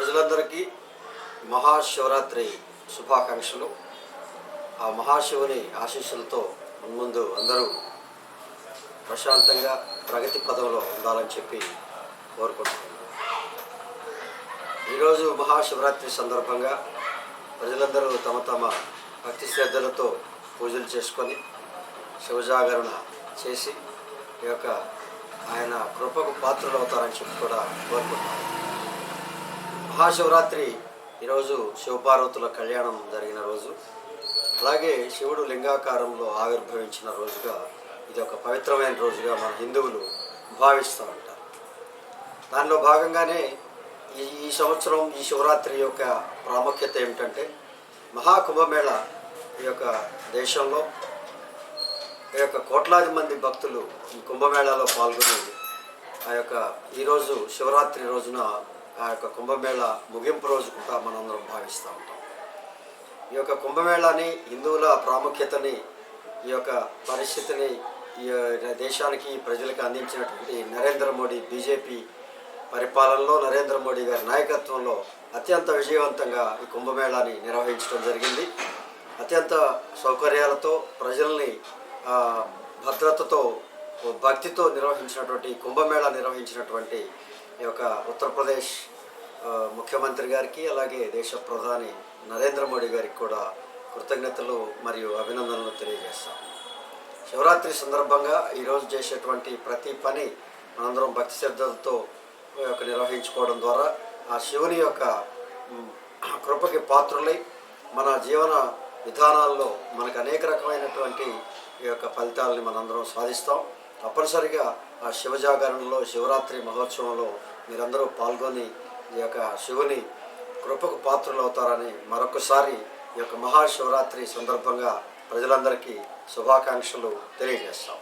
ప్రజలందరికీ మహాశివరాత్రి శుభాకాంక్షలు. ఆ మహాశివుని ఆశీస్సులతో ముందు అందరూ ప్రశాంతంగా ప్రగతి పదంలో ఉండాలని చెప్పి కోరుకుంటున్నాను. ఈరోజు మహాశివరాత్రి సందర్భంగా ప్రజలందరూ తమ తమ భక్తి శ్రద్ధలతో పూజలు చేసుకొని శివజాగరణ చేసి ఈ యొక్క ఆయన కృపకు పాత్రలు అవుతారని చెప్పి కూడా కోరుకుంటున్నాను. మహాశివరాత్రి ఈరోజు శివపార్వతుల కళ్యాణం జరిగిన రోజు, అలాగే శివుడు లింగాకారంలో ఆవిర్భవించిన రోజుగా ఇది ఒక పవిత్రమైన రోజుగా మన హిందువులు భావిస్తూ ఉంటారు. దానిలో భాగంగానే ఈ సంవత్సరం ఈ శివరాత్రి యొక్క ప్రాముఖ్యత ఏమిటంటే మహాకుంభమేళ ఈ యొక్క దేశంలో ఈ యొక్క కోట్లాది మంది భక్తులు ఈ కుంభమేళాలో పాల్గొని ఆ యొక్క ఈరోజు శివరాత్రి రోజున ఆ యొక్క కుంభమేళ ముగింపు రోజు కూడా మనందరం భావిస్తూ ఉంటాం. ఈ యొక్క కుంభమేళాని, హిందువుల ప్రాముఖ్యతని, ఈ యొక్క పరిస్థితిని ఈ దేశానికి ప్రజలకు అందించినటువంటి నరేంద్ర మోడీ బీజేపీ పరిపాలనలో, నరేంద్ర మోడీ గారి నాయకత్వంలో అత్యంత విజయవంతంగా ఈ కుంభమేళాని నిర్వహించడం జరిగింది. అత్యంత సౌకర్యాలతో ప్రజల్ని భద్రతతో భక్తితో నిర్వహించినటువంటి కుంభమేళా నిర్వహించినటువంటి ఈ యొక్క ఉత్తరప్రదేశ్ ముఖ్యమంత్రి గారికి, అలాగే దేశ ప్రధాని నరేంద్ర మోడీ గారికి కూడా కృతజ్ఞతలు మరియు అభినందనలు తెలియజేస్తాం. శివరాత్రి సందర్భంగా ఈరోజు చేసేటువంటి ప్రతి పని మనందరం భక్తి శ్రద్ధలతో నిర్వహించుకోవడం ద్వారా ఆ శివుని యొక్క కృపకి పాత్రులై మన జీవన విధానాల్లో మనకు అనేక రకమైనటువంటి ఈ యొక్క ఫలితాలని మనందరం సాధిస్తాం. తప్పనిసరిగా ఆ శివజాగరణలో, శివరాత్రి మహోత్సవంలో మీరందరూ పాల్గొని ఈ యొక్క శివుని కృపకు పాత్రలు అవుతారని మరొకసారి ఈ యొక్క మహాశివరాత్రి సందర్భంగా ప్రజలందరికీ శుభాకాంక్షలు తెలియజేస్తాం.